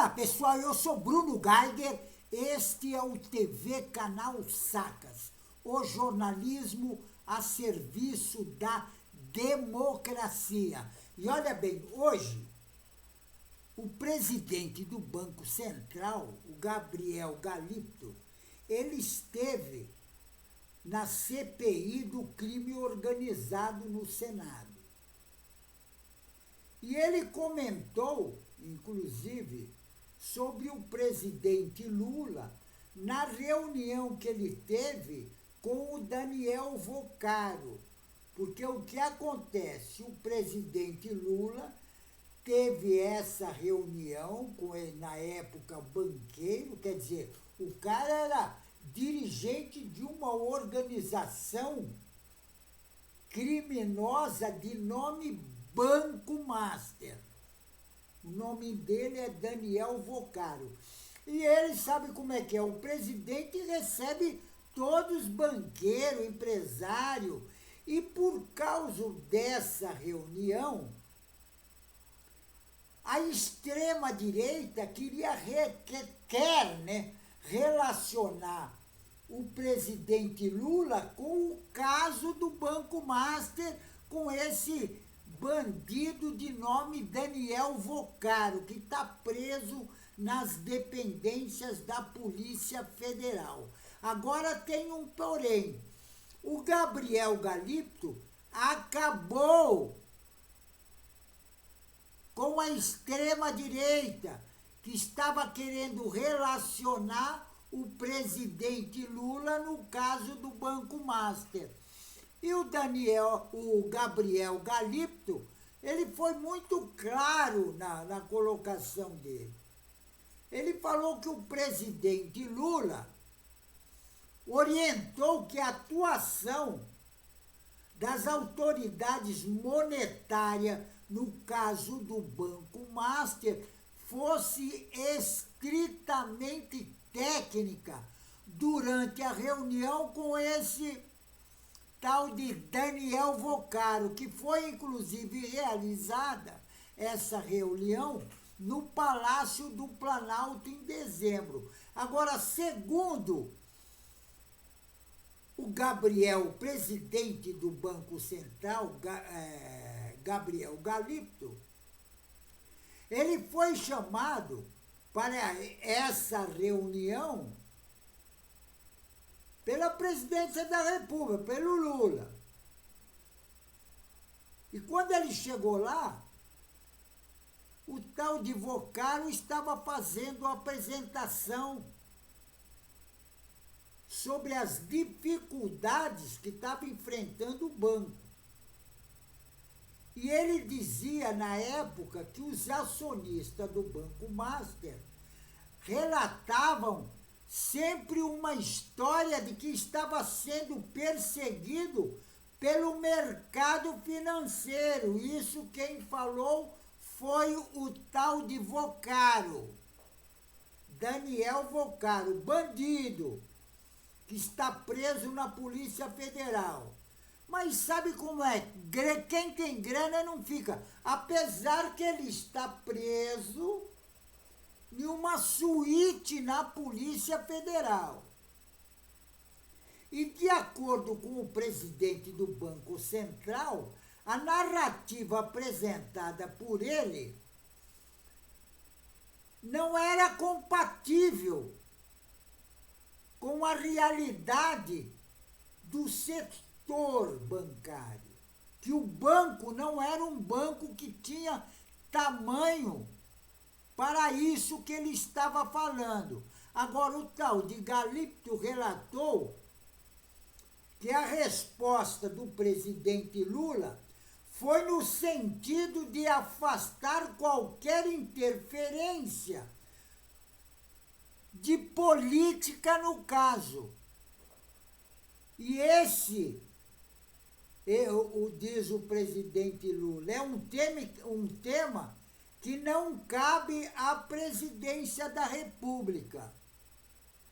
Olá pessoal, eu sou Bruno Geiger, este é o TV Canal Sacas, o jornalismo a serviço da democracia. E olha bem, hoje o presidente do Banco Central, o Gabriel Galípolo, ele esteve na CPI do crime organizado no Senado. E ele comentou, inclusive, sobre o presidente Lula na reunião que ele teve com o Daniel Vocaro. Porque o que acontece? O presidente Lula teve essa reunião com ele, na época, banqueiro, quer dizer, o cara era dirigente de uma organização criminosa de nome Banco Master. O nome dele é Daniel Vocaro. E ele sabe como é que é. O presidente recebe todos os banqueiros, empresários. E por causa dessa reunião, a extrema-direita quer relacionar o presidente Lula com o caso do Banco Master, com esse bandido de nome Daniel Vocaro, que está preso nas dependências da Polícia Federal. Agora tem um porém. O Gabriel Galípolo acabou com a extrema-direita, que estava querendo relacionar o presidente Lula no caso do Banco Master. E o Gabriel Galípolo, ele foi muito claro na colocação dele. Ele falou que o presidente Lula orientou que a atuação das autoridades monetárias no caso do Banco Master fosse estritamente técnica durante a reunião com esse tal de Daniel Vocaro, que foi inclusive realizada essa reunião no Palácio do Planalto em dezembro. Agora, segundo o Gabriel, presidente do Banco Central, Gabriel Galípolo, ele foi chamado para essa reunião pela presidência da República, pelo Lula. E quando ele chegou lá, o tal de Vocaro estava fazendo a apresentação sobre as dificuldades que estava enfrentando o banco. E ele dizia, na época, que os acionistas do Banco Master relatavam sempre uma história de que estava sendo perseguido pelo mercado financeiro. Isso quem falou foi o tal de Vocaro, Daniel Vocaro, bandido, que está preso na Polícia Federal. Mas sabe como é? Quem tem grana não fica. Apesar que ele está preso em uma suíte na Polícia Federal. E de acordo com o presidente do Banco Central, a narrativa apresentada por ele não era compatível com a realidade do setor bancário. Que o banco não era um banco que tinha tamanho para isso que ele estava falando. Agora, o tal de Galípolo relatou que a resposta do presidente Lula foi no sentido de afastar qualquer interferência de política no caso. E esse, diz o presidente Lula, é um tema que não cabe à presidência da República.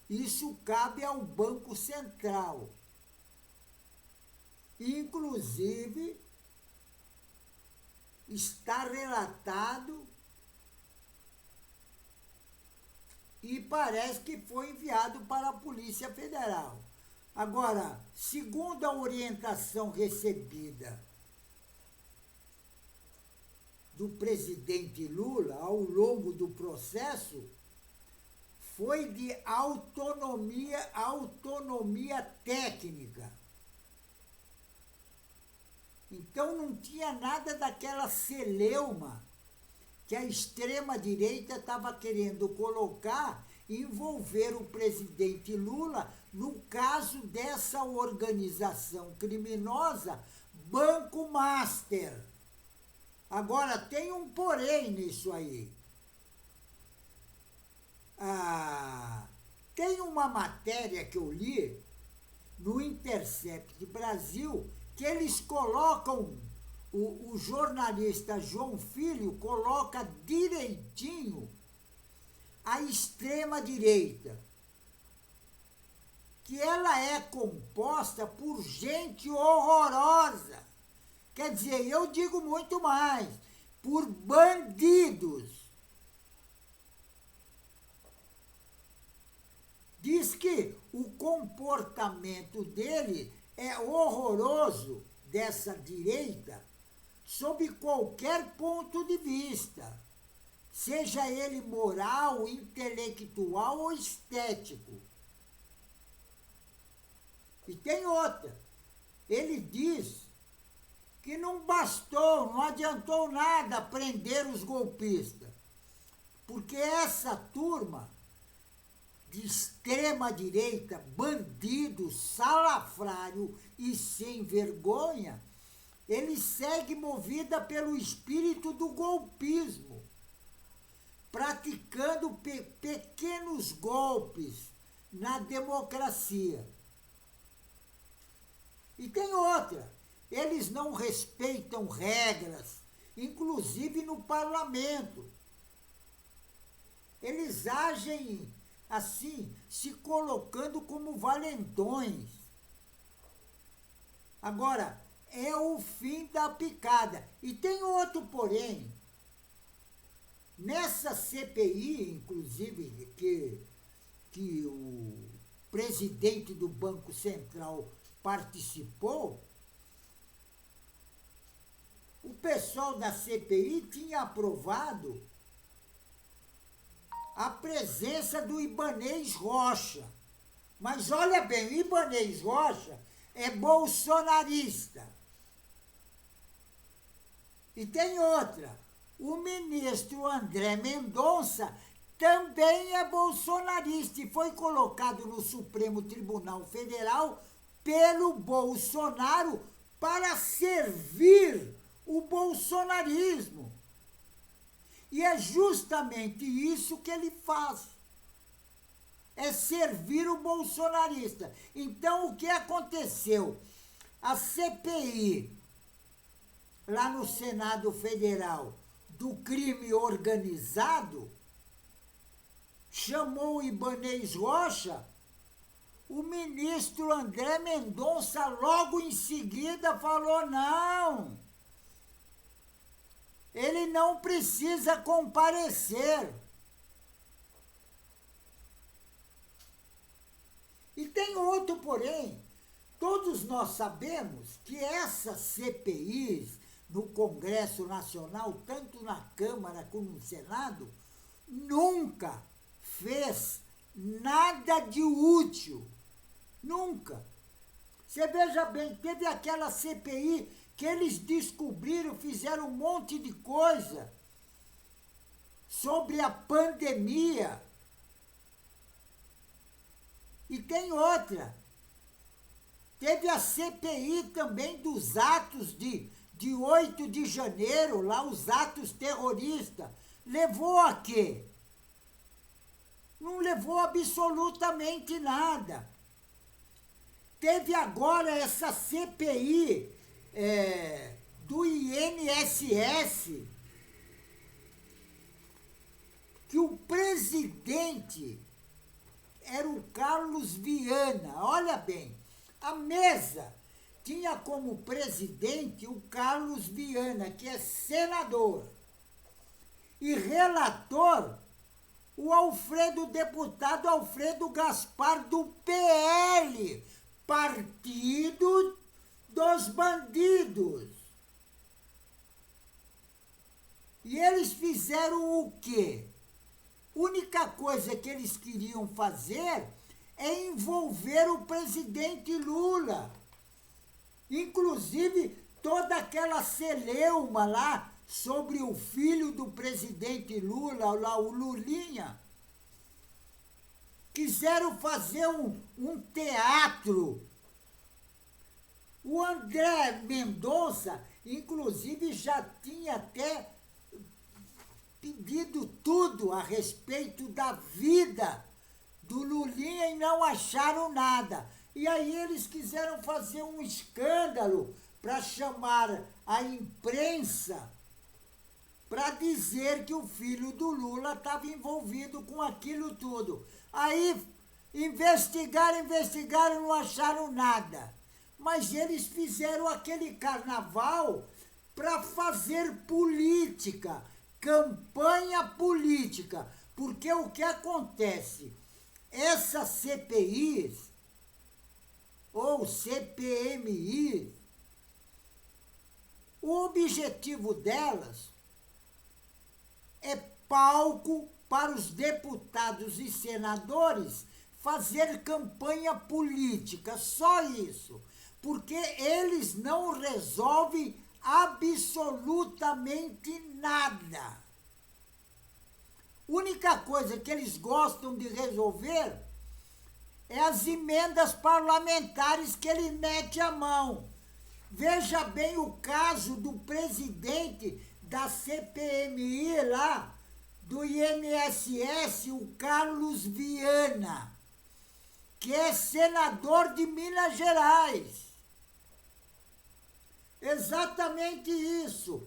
Isso cabe ao Banco Central. Inclusive, está relatado e parece que foi enviado para a Polícia Federal. Agora, segundo a orientação recebida do presidente Lula ao longo do processo, foi de autonomia técnica. Então não tinha nada daquela celeuma que a extrema-direita estava querendo colocar e envolver o presidente Lula no caso dessa organização criminosa Banco Master. Agora, tem um porém nisso aí. Tem uma matéria que eu li no Intercept Brasil que eles colocam, o jornalista João Filho coloca direitinho a extrema-direita, que ela é composta por gente horrorosa. Quer dizer, eu digo muito mais, por bandidos. Diz que o comportamento dele é horroroso, dessa direita, sob qualquer ponto de vista, seja ele moral, intelectual ou estético. E tem outra. Ele diz que não bastou, não adiantou nada prender os golpistas, porque essa turma de extrema-direita, bandido, salafrário e sem vergonha, ele segue movida pelo espírito do golpismo, praticando pequenos golpes na democracia. E tem outra, eles não respeitam regras, inclusive no parlamento. Eles agem assim, se colocando como valentões. Agora, é o fim da picada. E tem outro porém. Nessa CPI, inclusive, que o presidente do Banco Central participou, o pessoal da CPI tinha aprovado a presença do Ibanez Rocha. Mas olha bem, o Ibanez Rocha é bolsonarista. E tem outra, o ministro André Mendonça também é bolsonarista e foi colocado no Supremo Tribunal Federal pelo Bolsonaro para servir o bolsonarismo. E é justamente isso que ele faz. É servir o bolsonarista. Então, o que aconteceu? A CPI, lá no Senado Federal, do crime organizado, chamou o Ibanez Rocha, o ministro André Mendonça logo em seguida falou, não, ele não precisa comparecer. E tem outro porém, todos nós sabemos que essas CPIs no Congresso Nacional, tanto na Câmara como no Senado, nunca fez nada de útil. Nunca. Você veja bem, teve aquela CPI que eles descobriram, fizeram um monte de coisa sobre a pandemia. E tem outra. Teve a CPI também dos atos de 8 de janeiro, lá os atos terroristas. Levou a quê? Não levou absolutamente nada. Teve agora essa CPI do INSS, que o presidente era o Carlos Viana. Olha bem, a mesa tinha como presidente o Carlos Viana, que é senador, e relator o o deputado Alfredo Gaspar, do PL, Partido dos Bandidos. E eles fizeram o quê? Única coisa que eles queriam fazer é envolver o presidente Lula. Inclusive, toda aquela celeuma lá sobre o filho do presidente Lula, lá, o Lulinha, quiseram fazer um teatro. O André Mendonça, inclusive, já tinha até pedido tudo a respeito da vida do Lulinha e não acharam nada. E aí eles quiseram fazer um escândalo para chamar a imprensa para dizer que o filho do Lula estava envolvido com aquilo tudo. Aí investigaram, não acharam nada. Mas eles fizeram aquele carnaval para fazer política, campanha política. Porque o que acontece? Essas CPIs, ou CPMI, o objetivo delas é palco para os deputados e senadores fazer campanha política, só isso. Porque eles não resolvem absolutamente nada. A única coisa que eles gostam de resolver é as emendas parlamentares que ele mete a mão. Veja bem o caso do presidente da CPMI lá, do INSS, o Carlos Viana, que é senador de Minas Gerais. Exatamente isso.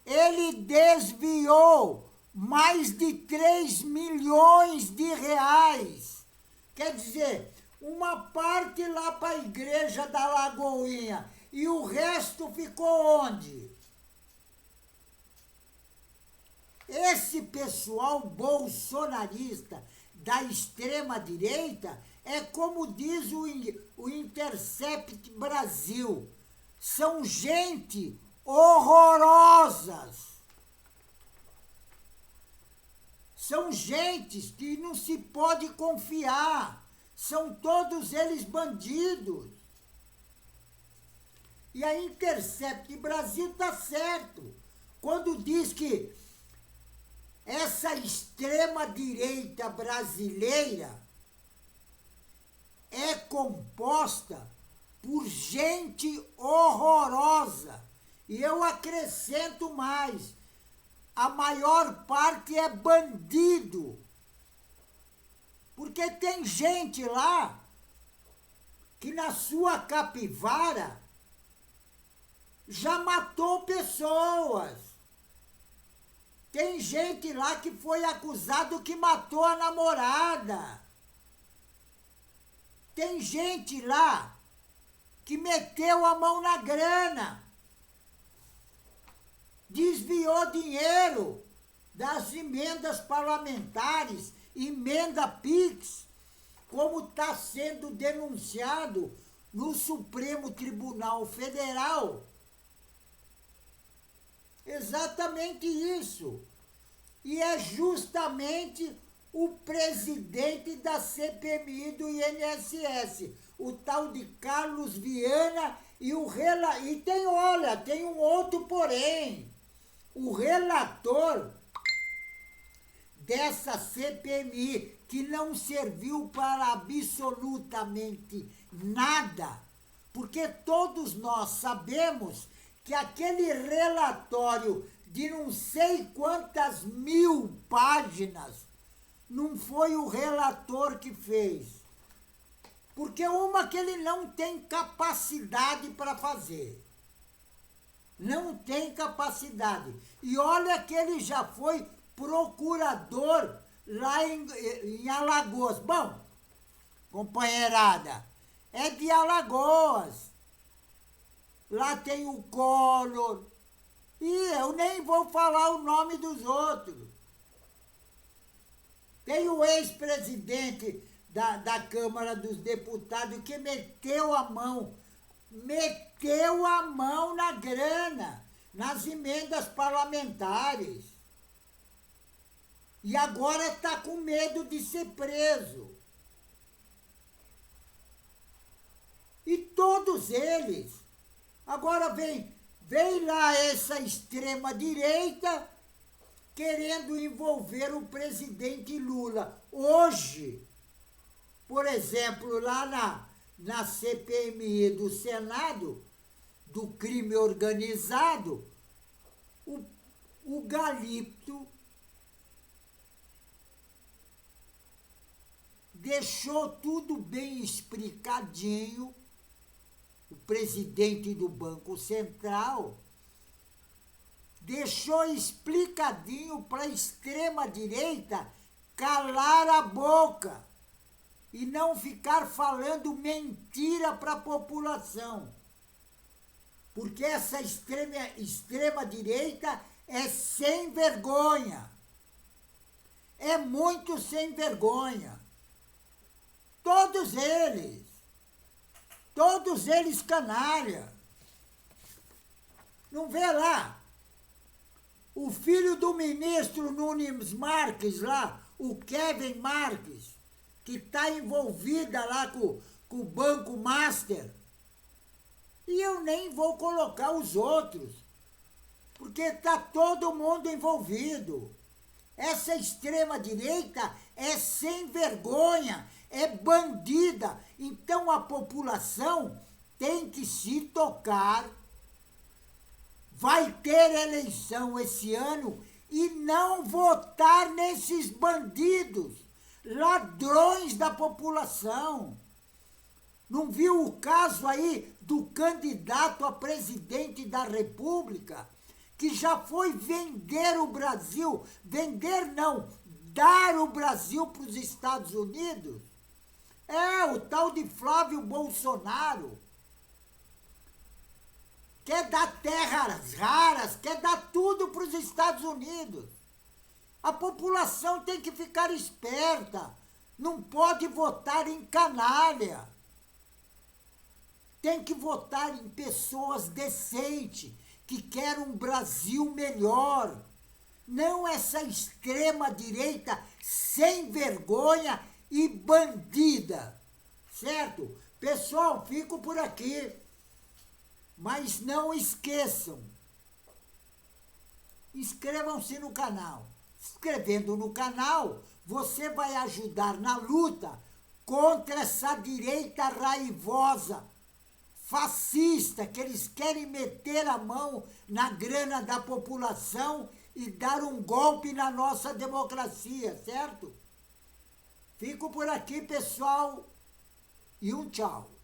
Ele desviou mais de 3 milhões de reais. Quer dizer, uma parte lá para a igreja da Lagoinha e o resto ficou onde? Esse pessoal bolsonarista da extrema-direita é como diz o Intercept Brasil. São gente horrorosas. São gentes que não se pode confiar. São todos eles bandidos. E a Intercept Brasil está certo quando diz que essa extrema-direita brasileira é composta por gente horrorosa. E eu acrescento mais, a maior parte é bandido. Porque tem gente lá que na sua capivara já matou pessoas. Tem gente lá que foi acusado que matou a namorada. Tem gente lá que meteu a mão na grana, desviou dinheiro das emendas parlamentares, emenda PIX, como está sendo denunciado no Supremo Tribunal Federal. Exatamente isso. E é justamente o presidente da CPMI do INSS, o tal de Carlos Viana, e tem um outro porém. O relator dessa CPMI, que não serviu para absolutamente nada, porque todos nós sabemos que aquele relatório de não sei quantas 1000 páginas não foi o relator que fez. Porque uma que ele não tem capacidade para fazer. Não tem capacidade. E olha que ele já foi procurador lá em Alagoas. Bom, companheirada, é de Alagoas. Lá tem o Collor. E eu nem vou falar o nome dos outros. Tem o ex-presidente da Câmara dos Deputados que meteu a mão na grana, nas emendas parlamentares. E agora está com medo de ser preso. E todos eles. Agora vem lá essa extrema-direita querendo envolver o presidente Lula. Hoje, por exemplo, lá na CPMI do Senado, do crime organizado, o Galípolo deixou tudo bem explicadinho, o presidente do Banco Central deixou explicadinho para a extrema-direita calar a boca e não ficar falando mentira para a população. Porque essa extrema-direita é sem vergonha. É muito sem vergonha. Todos eles canalha. Não vê lá? O filho do ministro Nunes Marques lá, o Kevin Marques, que está envolvida lá com o Banco Master. E eu nem vou colocar os outros, porque está todo mundo envolvido. Essa extrema-direita é sem vergonha, é bandida. Então a população tem que se tocar. Vai ter eleição esse ano e não votar nesses bandidos, ladrões da população. Não viu o caso aí do candidato a presidente da República, que já foi vender o Brasil, vender não, dar o Brasil para os Estados Unidos? É, o tal de Flávio Bolsonaro. Quer dar terras raras, quer dar tudo para os Estados Unidos. A população tem que ficar esperta, não pode votar em canalha. Tem que votar em pessoas decentes, que querem um Brasil melhor. Não essa extrema-direita sem vergonha e bandida. Certo? Pessoal, fico por aqui. Mas não esqueçam, inscrevam-se no canal. Inscrevendo no canal, você vai ajudar na luta contra essa direita raivosa, fascista, que eles querem meter a mão na grana da população e dar um golpe na nossa democracia, certo? Fico por aqui, pessoal, e um tchau.